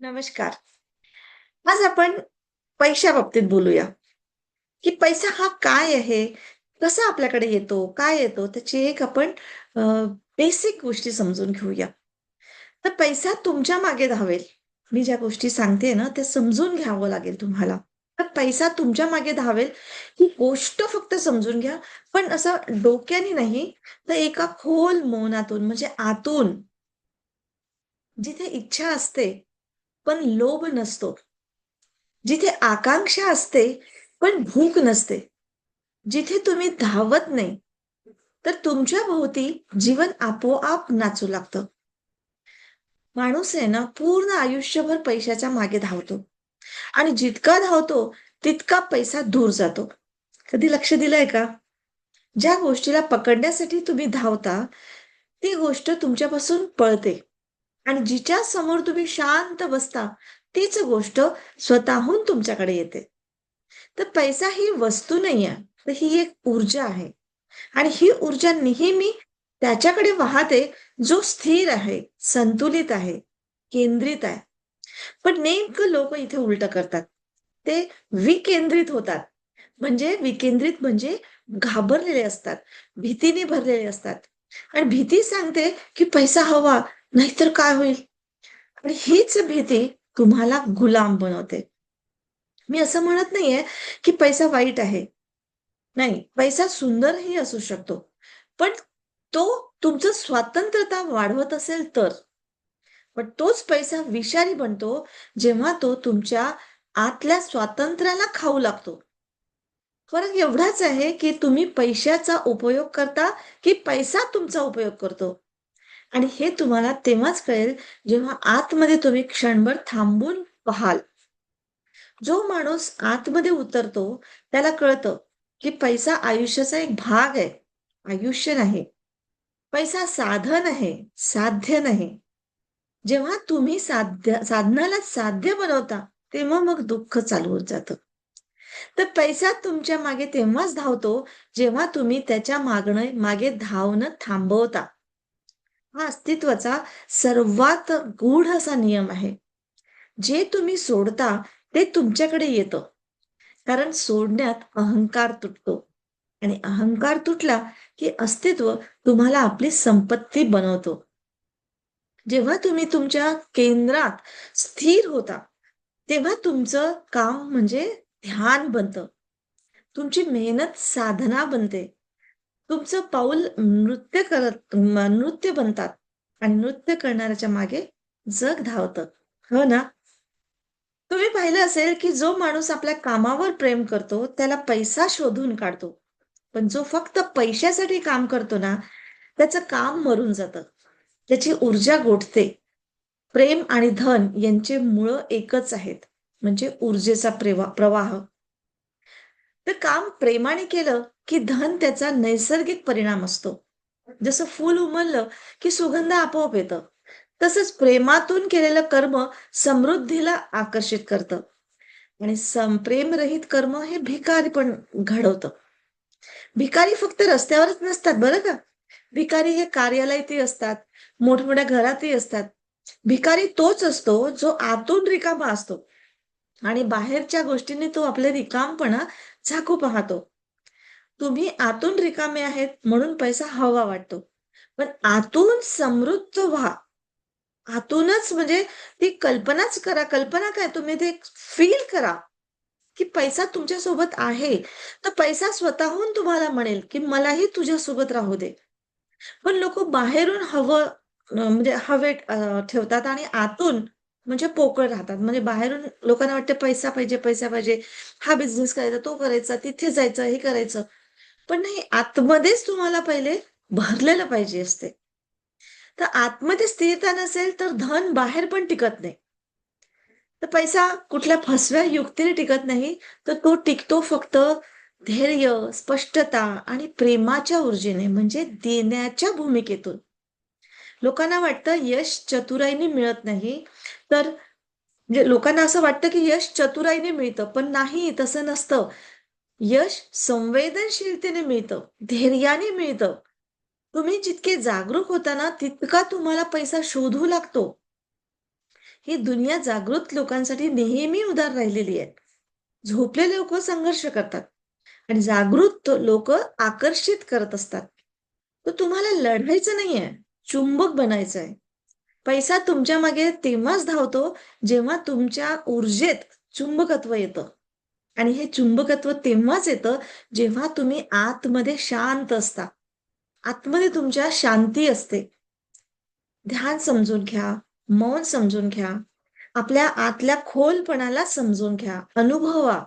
नमस्कार. आज आपण पैशाबाबतीत बोलूया, की पैसा हा काय आहे? कसा आपल्याकडे येतो? काय येतो? त्याची एक आपण अ, बेसिक गोष्टी समजून घेऊया. तर पैसा तुमच्या मागे धावेल. मी ज्या गोष्टी सांगतेय ना, त्या समजून घ्यावं लागेल तुम्हाला. तर पैसा तुमच्या मागे धावेल, ही गोष्ट फक्त समजून घ्या. पण असं डोक्याने नाही, तर एका खोल मौनातून म्हणजे आतून, जिथे इच्छा असते, पण लोभ नसतो. जिथे आकांक्षा असते, पण भूक नसते. जिथे तुम्ही धावत नाही, तर तुमच्या भोवती जीवन आपोआप नाचू लागतं. माणूस आहे ना, पूर्ण आयुष्यभर पैशाच्या मागे धावतो आणि जितका धावतो, तितका पैसा दूर जातो. कधी लक्ष दिलंय का? ज्या गोष्टीला पकडण्यासाठी तुम्ही धावता, ती गोष्ट तुमच्यापासून पळते आणि जिच्या समोर तुम्ही शांत बसता, तीच गोष्ट स्वतःहून तुमच्याकडे येते. तर पैसा ही वस्तू नाहीये, तर ही एक ऊर्जा आहे आणि ही ऊर्जा नेहमी त्याच्याकडे वाहते, जो स्थिर आहे, संतुलित आहे, केंद्रित आहे. पण नेमकं लोकं इथे उलटं करतात. ते विकेंद्रित होतात. विकेंद्रित म्हणजे घाबरलेले असतात, भीतीने भरलेले असतात आणि भीती सांगते, की पैसा हवा, नाहीतर काय होईल? आणि हीच भीती तुम्हाला गुलाम बनवते. मी असं म्हणत नाहीये, की पैसा वाईट आहे. नाही, पैसा सुंदरही असू शकतो. पण तो तुमचं स्वातंत्र्यता वाढवत असेल तर. पण तोच पैसा विषारी बनतो, जेव्हा तो तुमच्या आतल्या स्वातंत्र्याला खाऊ लागतो. फरक एवढाच आहे, की तुम्ही पैशाचा उपयोग करता, की पैसा तुमचा उपयोग करतो. आणि हे तुम्हाला तेव्हाच कळेल, जेव्हा आतमध्ये तुम्ही क्षणभर थांबून पाहाल. जो माणूस आतमध्ये उतरतो, त्याला कळतं, की पैसा आयुष्याचा एक भाग आहे, आयुष्य नाही. पैसा साधन आहे, साध्य नाही. जेव्हा तुम्ही साधनाला साध्य बनवता, तेव्हा मग दुःख चालू होत जातं. तर पैसा तुमच्या मागे तेव्हाच धावतो, जेव्हा तुम्ही त्याच्या मागे धावणं थांबवता. हा अस्तित्वाचा सर्वात गूढ असा नियम आहे. जे तुम्ही सोडता, ते तुमच्याकडे येतं. कारण सोडण्यात अहंकार तुटतो आणि अहंकार तुटला, की अस्तित्व तुम्हाला आपली संपत्ती बनवतो. जेव्हा तुम्ही तुमच्या केंद्रात स्थिर होता, तेव्हा तुमचं काम म्हणजे ध्यान बनतं. तुमची मेहनत साधना बनते. तुमचं पाऊल नृत्य बनतात आणि नृत्य करणाऱ्याच्या मागे जग धावतं. हो ना? तुम्ही पाहिलं असेल, की जो माणूस आपल्या कामावर प्रेम करतो, त्याला पैसा शोधून काढतो. पण जो फक्त पैशासाठी काम करतो ना, त्याचं काम मरून जातं. त्याची ऊर्जा गोठते. प्रेम आणि धन यांचे मुळं एकच आहेत. म्हणजे ऊर्जेचा प्रवाह. तर काम प्रेमाने केलं, की धन त्याचा नैसर्गिक परिणाम असतो. जसं फूल उमललं, की सुगंध आपोआप येतं. तसंच प्रेमातून केलेलं कर्म समृद्धीला आकर्षित करतं आणि प्रेमरहित कर्म हे भिकारी पण घडवतं. भिकारी फक्त रस्त्यावरच नसतात बरं का. भिकारी हे कार्यालयातही असतात, मोठमोठ्या घरातही असतात. भिकारी तोच असतो, जो आतून रिकामा असतो आणि बाहेरच्या गोष्टींनी तो आपले रिकामपणा झाकू पाहतो. तुम्ही आतून रिकामे आहेत म्हणून पैसा हवा वाटतो. पण आतून समृद्ध व्हा. आतूनच म्हणजे ती कल्पनाच करा. कल्पना काय तुम्ही ते फील करा, की पैसा तुमच्या सोबत आहे. तर पैसा स्वतःहून तुम्हाला म्हणेल, की मलाही तुझ्यासोबत राहू दे. पण लोकं बाहेरून म्हणजे हवे ठेवतात आणि आतून म्हणजे पोकळ राहतात. म्हणजे बाहेरून लोकांना वाटते पैसा पाहिजे, पैसा पाहिजे. हा बिझनेस करायचा, तो करायचा, तिथे जायचं, हे करायचं. पण नाही आतमध्येच तुम्हाला पहिले भरलेलं पाहिजे असते. तर आतमध्ये स्थिरता नसेल तर धन बाहेर पण टिकत नाही. तर पैसा कुठल्या फसव्या युक्तीने टिकत नाही, तर तो टिकतो फक्त धैर्य, स्पष्टता आणि प्रेमाच्या ऊर्जेने म्हणजे देण्याच्या भूमिकेतून. लोकांना वाटतं यश चतुराईने मिळत नाही, तर म्हणजे लोकांना असं वाटतं की यश चतुराईने मिळतं, पण नाही तसं नसतं. यश संवेदनशीलतेने मिळतं, धैर्याने मिळतं. तुम्ही जितके जागरूक होता ना, तितका तुम्हाला पैसा शोधू लागतो. ही दुनिया जागृत लोकांसाठी नेहमी उदार राहिलेली आहे. झोपलेले लोक संघर्ष करतात आणि जागृत लोक आकर्षित करत असतात. तर तुम्हाला लढायचं नाहीये, चुंबक बनायचं आहे. पैसा तुमच्या मागे तेव्हाच धावतो, जेव्हा तुमच्या ऊर्जेत चुंबकत्व येतं आणि हे चुंबकत्व तेव्हाच येतं, जेव्हा तुम्ही आतमध्ये शांत असता. आतमध्ये तुमच्या शांती असते. ध्यान समजून घ्या, मौन समजून घ्या. आपल्या आतल्या खोलपणाला समजून घ्या, अनुभवा.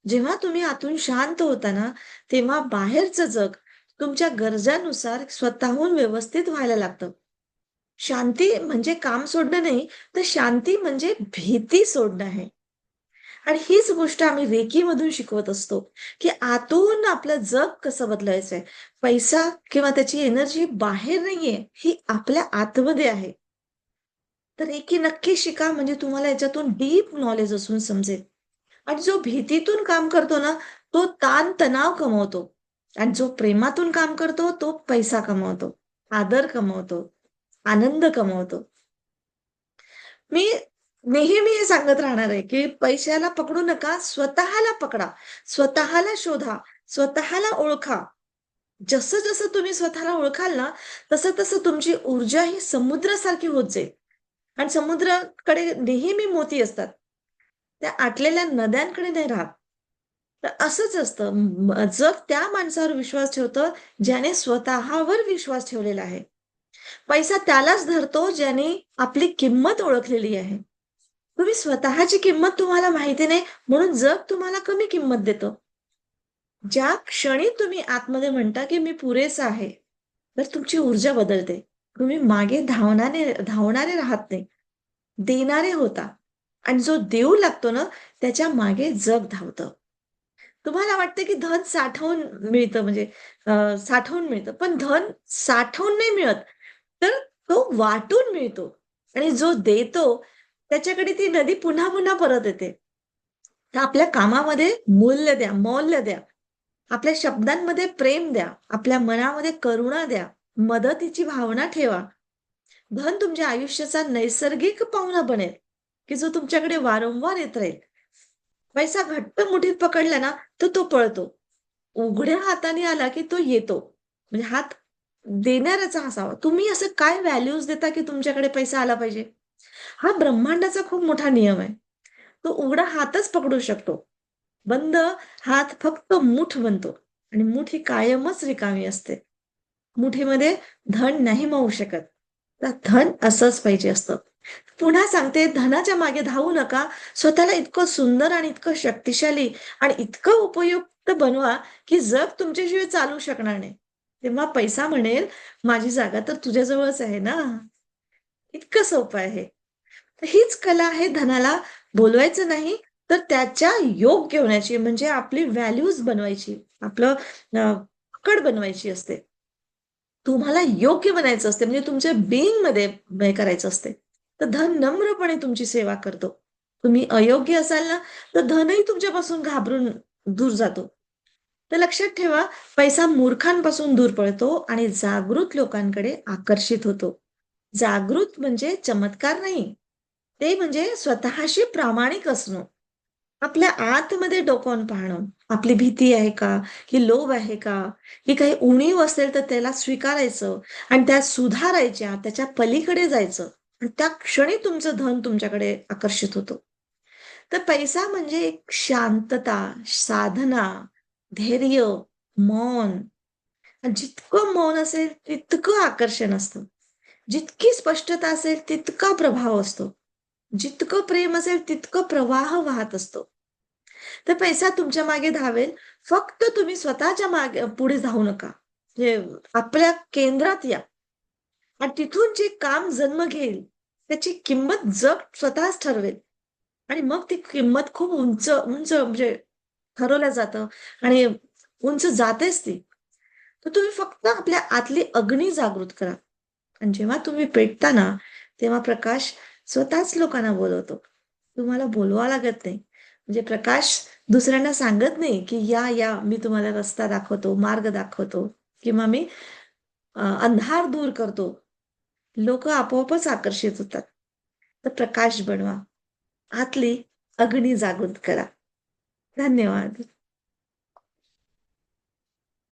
जेव्हा तुम्ही आतून शांत होता ना, तेव्हा बाहेरचं जग तुमच्या गरजानुसार स्वतःहून व्यवस्थित व्हायला लागतं. शांती म्हणजे काम सोडणं नाही, तर शांती म्हणजे भीती सोडणं आहे. आणि हीच गोष्ट आम्ही रेकीमधून शिकवत असतो, की आतून आपलं जग कसं बदलायचंय. पैसा किंवा त्याची एनर्जी बाहेर नाहीये, ही आपल्या आतमध्ये आहे. तर रेकी नक्की शिका म्हणजे तुम्हाला याच्यातून डीप नॉलेज असून समजेल. आणि जो भीतीतून काम करतो ना, तो ताण-तणाव कमवतो आणि जो प्रेमातून काम करतो, तो पैसा कमवतो, आदर कमवतो, आनंद कमवतो. मी नेहमी हे सांगत राहणार आहे, की पैशाला पकडू नका, स्वतःला पकडा, स्वतःला शोधा, स्वतःला ओळखा. जसं-जसं तुम्ही स्वतःला ओळखाल ना, तसं-तसं तुमची ऊर्जा ही समुद्रासारखी होत जाईल आणि समुद्राकडे नेहमी मोती असतात. त्या आटलेल्या नद्यांकडे नाही राहत. तर असंच असतं. जग त्या माणसावर विश्वास ठेवतं, ज्याने स्वतःवर विश्वास ठेवलेला आहे. पैसा त्यालाच धरतो, ज्याने आपली किंमत ओळखलेली आहे. तुम्ही स्वतःची किंमत तुम्हाला माहिती नाही, म्हणून जग तुम्हाला कमी किंमत देतं. ज्या क्षणी तुम्ही आतमध्ये म्हणता, की मी पुरेसा आहे, तर तुमची ऊर्जा बदलते. तुम्ही मागे धावणारे राहत नाही. देणारे होता आणि जो देऊ लागतो ना, त्याच्या मागे जग धावतं. तुम्हाला वाटतं की धन साठवून मिळतं म्हणजे साठवून मिळतं. पण धन साठवून नाही मिळत, तर तो वाटून मिळतो आणि जो देतो त्याच्याकडे ती नदी पुन्हा-पुन्हा परत येते. तर आपल्या कामामध्ये मूल्य द्या, मौल्य द्या. आपल्या शब्दांमध्ये प्रेम द्या. आपल्या मनामध्ये करुणा द्या. मदतीची भावना ठेवा. धन तुमच्या आयुष्याचा नैसर्गिक पाहुणा बनेल, की जो तुमच्याकडे वारंवार येत राहील. पैसा घट्ट मुठीत पकडला ना, तर तो पळतो. उघड्या हाताने आला, की तो येतो. म्हणजे हात देणाऱ्याचा असावा. तुम्ही असं काय व्हॅल्यूज देता, की तुमच्याकडे पैसा आला पाहिजे? हा ब्रह्मांडाचा खूप मोठा नियम आहे. तो उघडा हातच पकडू शकतो. बंद हात फक्त मूठ बनतो आणि मूठ ही कायमच रिकामी असते. मुठीमध्ये धन नाही मावू शकत. तर धन असंच पाहिजे असतं. पुन्हा सांगते, धनाच्या मागे धावू नका. स्वतःला इतकं सुंदर आणि इतकं शक्तिशाली आणि इतकं उपयुक्त बनवा, की जग तुमच्याशिवाय चालू शकणार नाही. तेव्हा पैसा म्हणेल, "माझी जागा तर तुझ्याजवळच आहे ना." इतकं सोपं आहे. तर हीच कला आहे धनाला बोलवायचं नाही, तर त्याच्या योग्य होण्याची म्हणजे आपली व्हॅल्यूज बनवायची. आपलं पकड बनवायची असते. तुम्हाला योग्य बनायचं असते म्हणजे तुमच्या बीइंगमध्ये हे करायचं असते. तर धन नम्रपणे तुमची सेवा करतो. तुम्ही अयोग्य असाल ना, तर धनही तुमच्यापासून घाबरून दूर जातो. तर लक्षात ठेवा, पैसा मूर्खांपासून दूर पळतो आणि जागृत लोकांकडे आकर्षित होतो. जागृत म्हणजे चमत्कार नाही. ते म्हणजे स्वतःशी प्रामाणिक असणं. आपल्या आतमध्ये डोकावून पाहणं. आपली भीती आहे का? की लोभ आहे का? की काही उणीव असेल तर त्याला स्वीकारायचं आणि त्यात सुधारायच्या, त्याच्या पलीकडे जायचं आणि त्या क्षणी तुमचं धन तुमच्याकडे आकर्षित होतं. तर पैसा म्हणजे एक शांतता, साधना, धैर्य, मौन. आणि जितकं मौन असेल तितकं आकर्षण असतं. जितकी स्पष्टता असेल तितका प्रभाव असतो. जितकं प्रेम असेल तितकं प्रवाह वाहत असतो. तर पैसा तुमच्या मागे धावेल. फक्त तुम्ही स्वतःच्या मागे पुढे धावू नका. म्हणजे आपल्या केंद्रात या आणि तिथून जे काम जन्म घेईल, त्याची किंमत जग स्वतःच ठरवेल आणि मग ती किंमत खूप उंच, उंच म्हणजे ठरवलं जातं आणि उंच जातेच ती. तर तुम्ही फक्त आपल्या आतली अग्नी जागृत करा आणि जेव्हा तुम्ही पेटता ना, तेव्हा प्रकाश स्वतःच लोकांना बोलवतो. तुम्हाला बोलवावं लागत नाही. म्हणजे प्रकाश दुसऱ्यांना सांगत नाही, की "या, या, मी तुम्हाला रस्ता दाखवतो, मार्ग दाखवतो किंवा मी अंधार दूर करतो." लोकं आपोआपच आकर्षित होतात. तर प्रकाश बनवा. आतली अग्नी जागृत करा. धन्यवाद.